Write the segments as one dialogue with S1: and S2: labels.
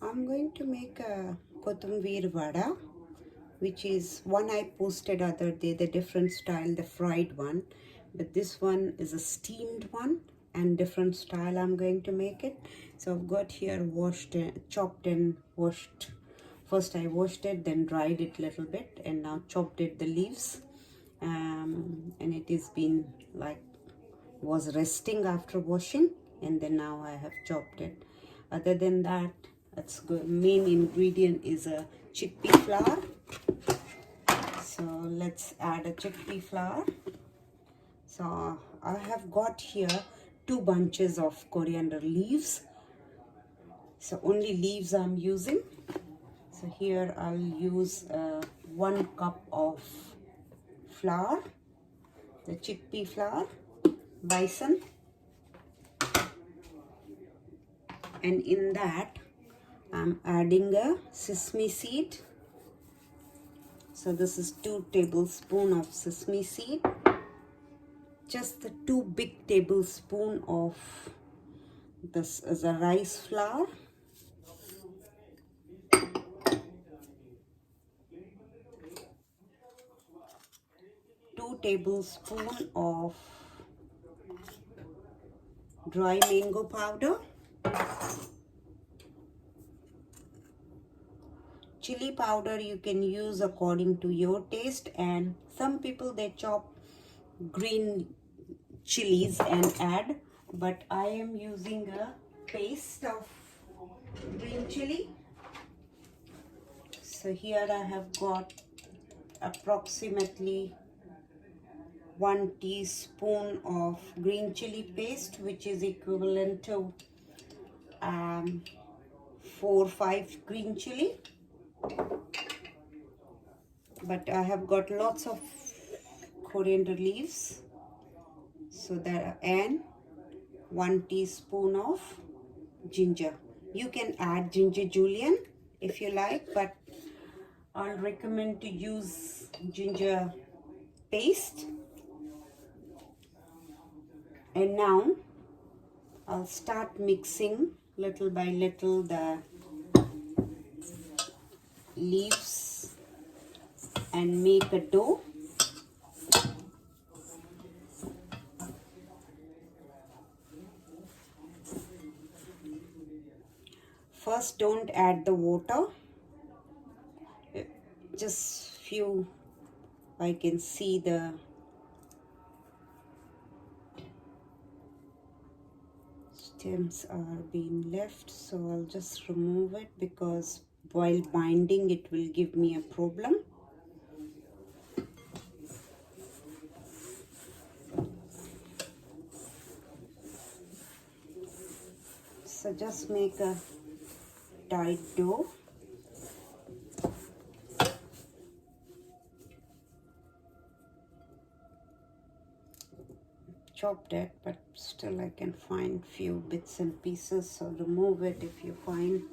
S1: I'm going to make a Cotambir Vada, which is one I posted other day, the different style, the fried one. But this one is a steamed one and different style I'm going to make it. So I've got here washed, chopped and washed. First I washed it, then dried it a little bit, and now chopped it the leaves. And it has been like was resting after washing, and then now I have chopped it. Other than that, its main ingredient is a chickpea flour. So let's add a chickpea flour. So I have got here 2 bunches of coriander leaves. So only leaves I'm using. So here I'll use 1 cup of flour, the chickpea flour, bison, and in that I'm adding a sesame seed. So this is 2 tablespoons of sesame seed, just the 2 big tablespoons of this is a rice flour, 2 tablespoons of dry mango powder, chili powder you can use according to your taste, and some people they chop green chilies and add, but I am using a paste of green chili. So here I have got approximately 1 teaspoon of green chili paste, which is equivalent to 4 or 5 green chili. But I have got lots of coriander leaves, so that, and 1 teaspoon of ginger. You can add ginger julienne if you like, but I'll recommend to use ginger paste. And now I'll start mixing little by little the leaves and make a dough. First, don't add the water, just few. I can see the stems are being left, so I'll just remove it because while binding it will give me a problem. So just make a tight dough. Chopped it, but still I can find few bits and pieces, so remove it if you find.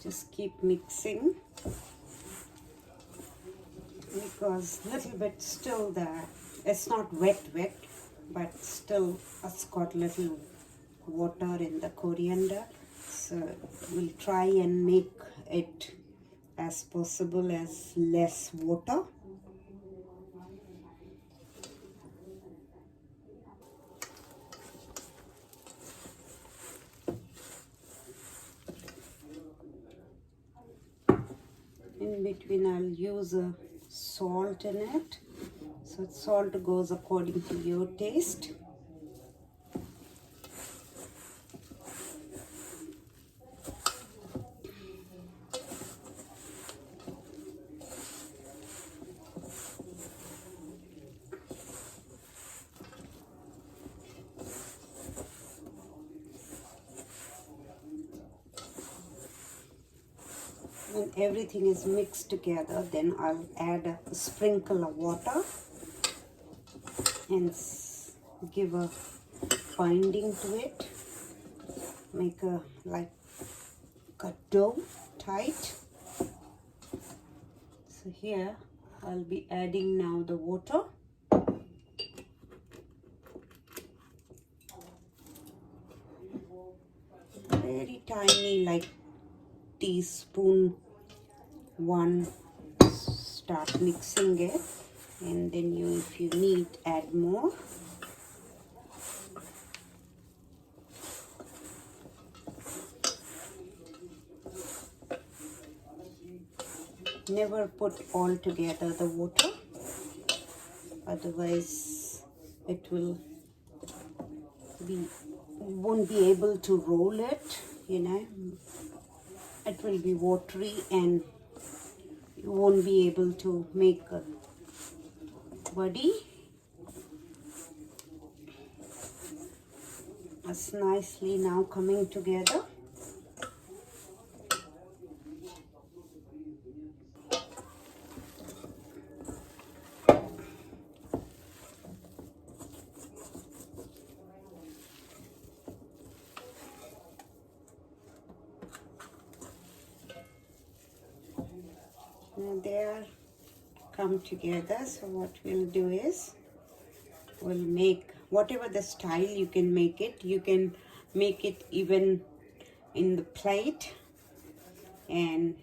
S1: Just keep mixing because little bit still there. It's not wet, but still it's got little water in the coriander. So we'll try and make it as possible as less water. In between I'll use a salt in it. So salt goes according to your taste. When everything is mixed together, then I'll add a sprinkle of water and give a binding to it, make a like a dough tight. So here I'll be adding now the water. Very tiny, like teaspoon one. Start mixing it, and then you, if you need, add more. Never put all together the water, otherwise it will be, won't be able to roll it, you know. It will be watery and you won't be able to make a buddy. It's nicely now coming together. Now they are come together, so what we'll do is we'll make whatever the style you can make it. You can make it even in the plate and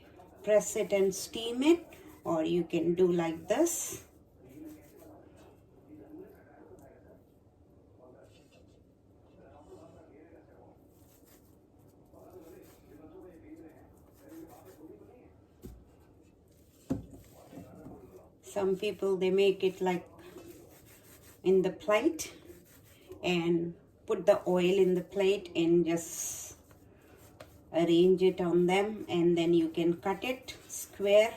S1: press it and steam it, or you can do like this. Some people, they make it like in the plate and put the oil in the plate and just arrange it on them, and then you can cut it square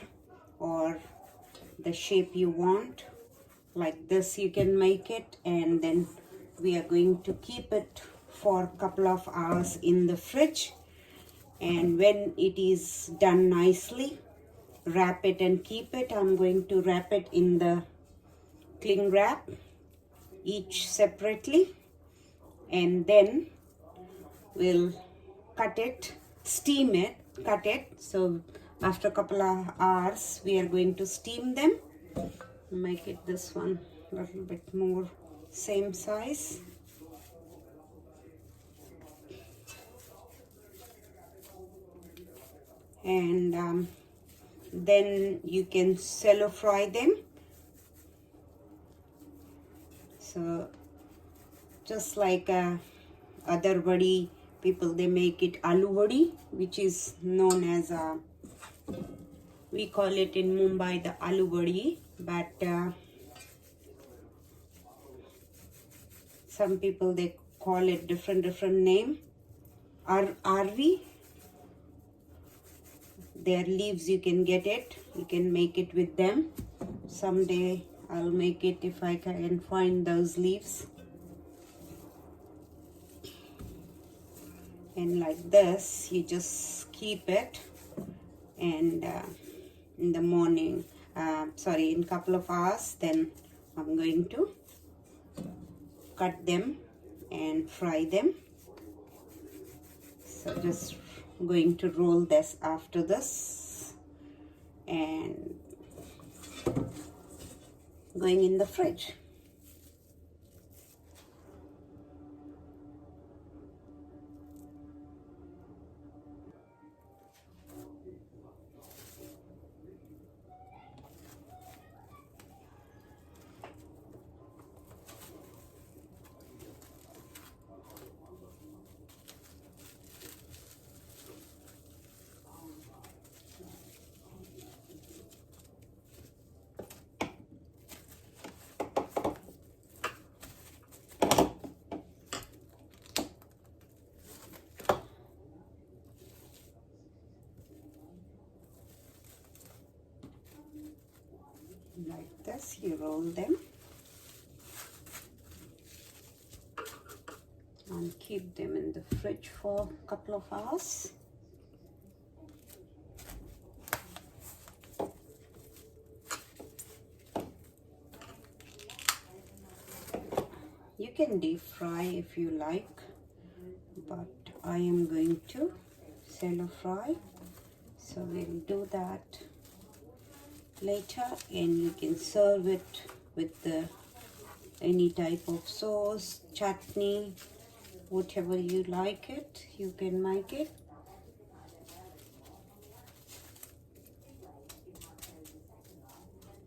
S1: or the shape you want. Like this you can make it, and then we are going to keep it for a couple of hours in the fridge, and when it is done nicely, wrap it and keep it. I'm going to wrap it in the cling wrap, each separately, and then we'll cut it, steam it, cut it. So after a couple of hours we are going to steam them. Make it this one a little bit more same size. And then you can shallow fry them. So just like other vadi people, they make it aloo vadi, which is known as we call it in Mumbai the aloo vadi, but some people, they call it different name. Arvi, their leaves, you can get it, you can make it with them. Someday I'll make it if I can find those leaves. And like this you just keep it, and in the morning, in couple of hours, then I'm going to cut them and fry them. So just going to roll this after this and going in the fridge. Like this, you roll them and keep them in the fridge for a couple of hours. You can deep fry if you like, but I am going to shallow fry, so we'll do that later, and you can serve it with any type of sauce, chutney, whatever you like it, you can make it.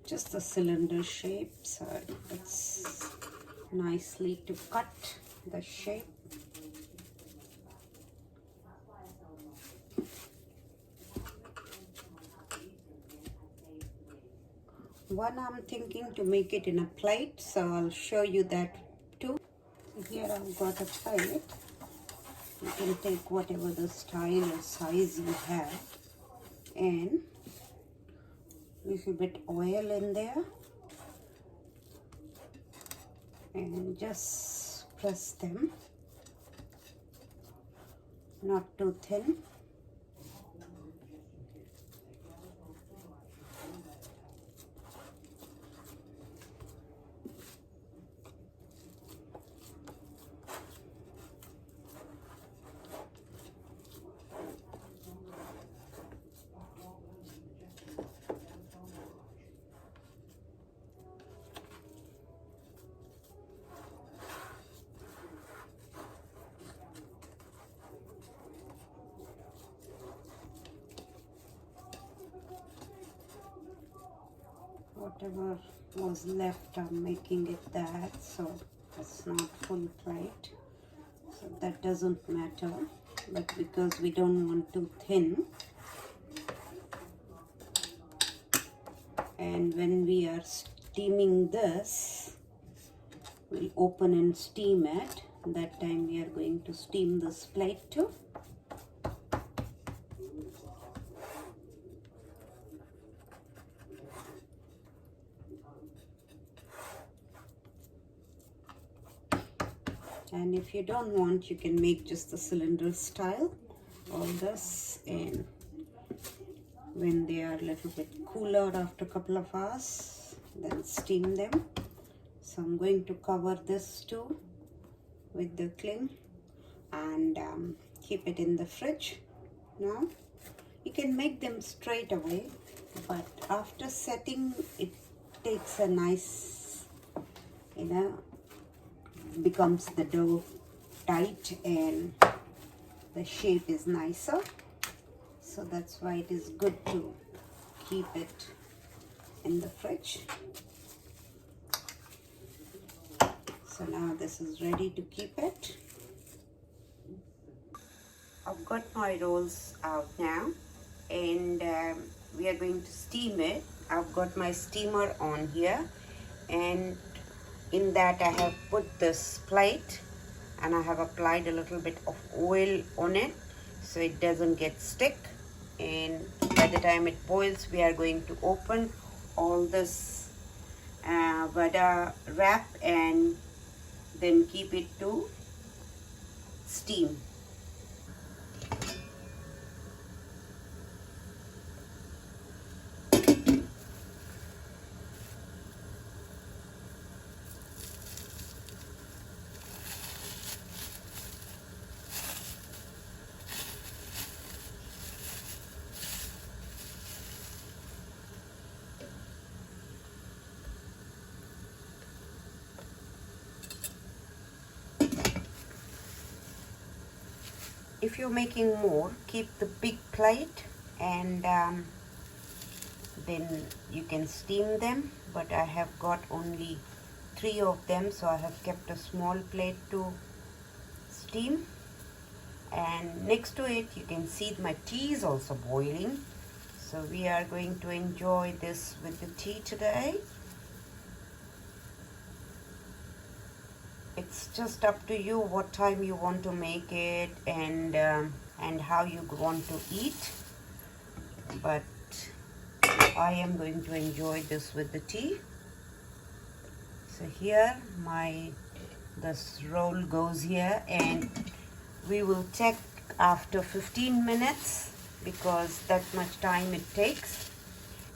S1: Just a cylinder shape, so it's nicely to cut the shape. One I'm thinking to make it in a plate, so I'll show you that too. So here I've got a plate. You can take whatever the style or size you have, and little bit oil in there, and just press them, not too thin. Whatever was left, I'm making it that, so it's not full plate, so that doesn't matter. But because we don't want too thin, and when we are steaming this, we'll open and steam it. That time we are going to steam this plate too. And if you don't want, you can make just the cylinder style, all this, and when they are a little bit cooler after a couple of hours, then steam them. So I'm going to cover this too with the cling and keep it in the fridge. Now you can make them straight away, but after setting it takes a nice, becomes the dough tight and the shape is nicer, so that's why it is good to keep it in the fridge. So now this is ready to keep it. I've got my rolls out now, and we are going to steam it. I've got my steamer on here, and in that I have put this plate, and I have applied a little bit of oil on it so it doesn't get stick. And by the time it boils, we are going to open all this vada wrap and then keep it to steam. If you're making more, keep the big plate, and then you can steam them, but I have got only 3 of them, so I have kept a small plate to steam. And next to it, you can see my tea is also boiling, so we are going to enjoy this with the tea today. It's just up to you what time you want to make it and how you want to eat, but I am going to enjoy this with the tea. So here this roll goes here, and we will check after 15 minutes because that much time it takes.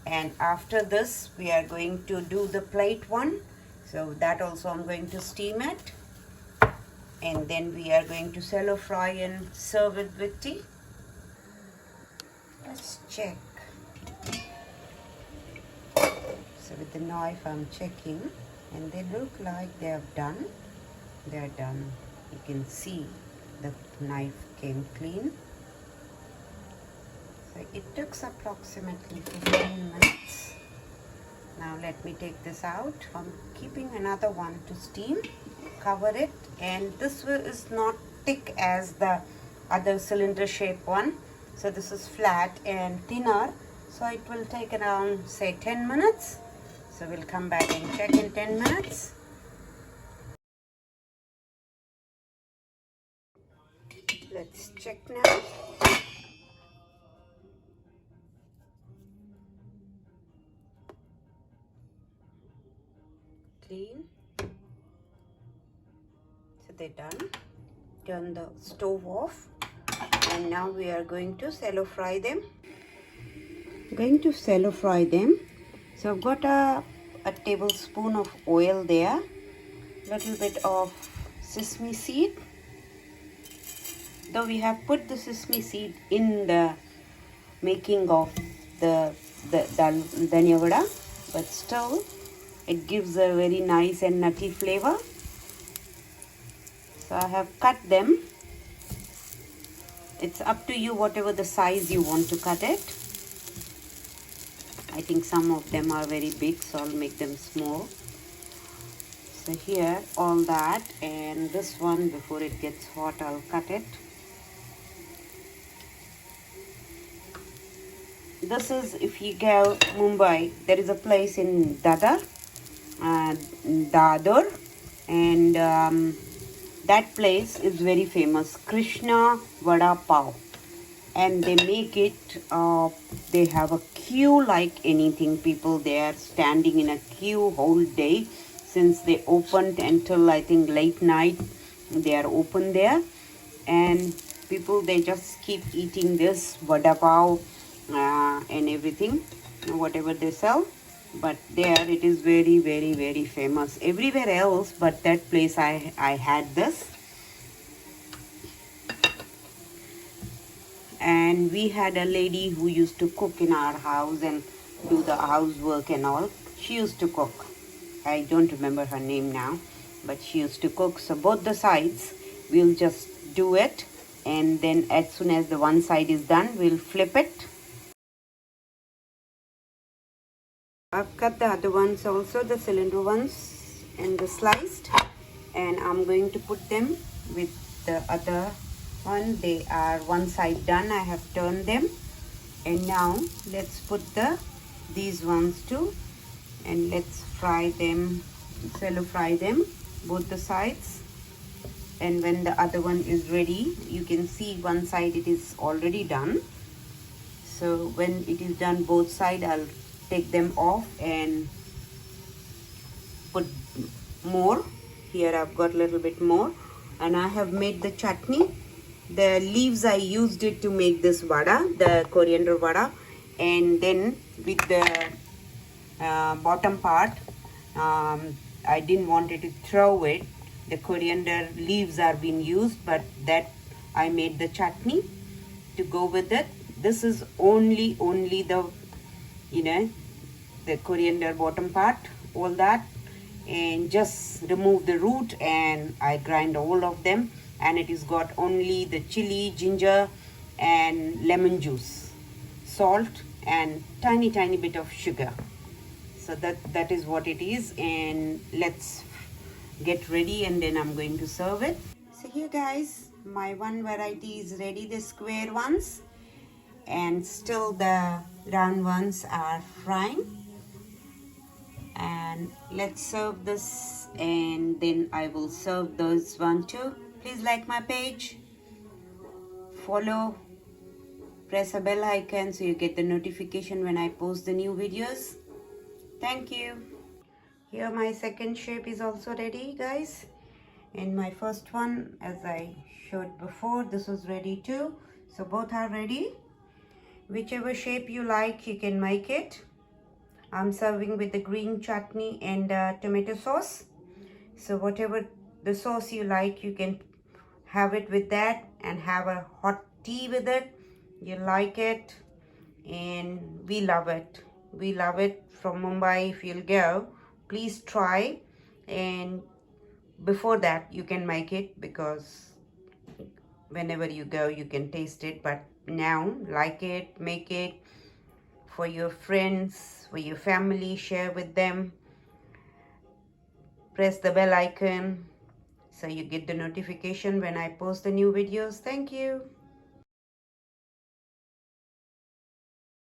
S1: And after this, we are going to do the plate one. So that also I'm going to steam it, and then we are going to shallow fry and serve it with tea. Let's check. So with the knife I'm checking, and they look like they are done. They are done. You can see the knife came clean. So it took approximately 15 minutes. Now let me take this out. I'm keeping another one to steam. Cover it, and this is not thick as the other cylinder shape one. So this is flat and thinner. So it will take around, say, 10 minutes. So we'll come back and check in 10 minutes. Let's check now. Clean. So they're done. Turn the stove off. And now we are going to shallow fry them. So I've got a tablespoon of oil there. Little bit of sesame seed. Though we have put the sesame seed in the making of the dhania vada, but still it gives a very nice and nutty flavor. So I have cut them. It's up to you whatever the size you want to cut it. I think some of them are very big, so I'll make them small. So here all that, and this one, before it gets hot, I'll cut it. This is, if you go Mumbai, there is a place in Dadar, and that place is very famous, Krishna Vada Pav, and they make it, they have a queue like anything. People there standing in a queue whole day, since they opened until I think late night they are open there, and people, they just keep eating this vada pav and everything, whatever they sell. But there it is very, very, very famous. Everywhere else but that place I had this. And we had a lady who used to cook in our house and do the housework and all. She used to cook. I don't remember her name now, but she used to cook. So both the sides we'll just do it, and then as soon as the one side is done, we'll flip it. I've cut the other ones also, the cylinder ones, and the sliced, and I'm going to put them with the other one. They are one side done. I have turned them, and now let's put these ones too, and let's fry them, shallow fry them, both the sides. And when the other one is ready, you can see one side it is already done. So when it is done both sides, I'll take them off and put more. Here I've got a little bit more, and I have made the chutney. The leaves I used it to make this vada, the coriander vada, and then with the bottom part, I didn't want it to throw it. The coriander leaves are being used, but that I made the chutney to go with it. This is only the, you know, the coriander bottom part, all that, and just remove the root, and I grind all of them, and it is got only the chili, ginger and lemon juice, salt and tiny bit of sugar. So that is what it is, and let's get ready, and then I'm going to serve it. So here guys, my one variety is ready, the square ones, and still the round ones are frying. And let's serve this, and then I will serve those one too. Please like my page, follow, press a bell icon so you get the notification when I post the new videos. Thank you. Here my second shape is also ready guys, and my first one, as I showed before, this was ready too. So both are ready. Whichever shape you like, you can make it. I'm serving with the green chutney and tomato sauce. So whatever the sauce you like, you can have it with that, and have a hot tea with it. You like it, and we love it. We love it from Mumbai. If you'll go, please try. And before that, you can make it, because whenever you go, you can taste it. But now, like it, make it for your friends, for your family, share with them. Press the bell icon so you get the notification when I post the new videos. Thank you.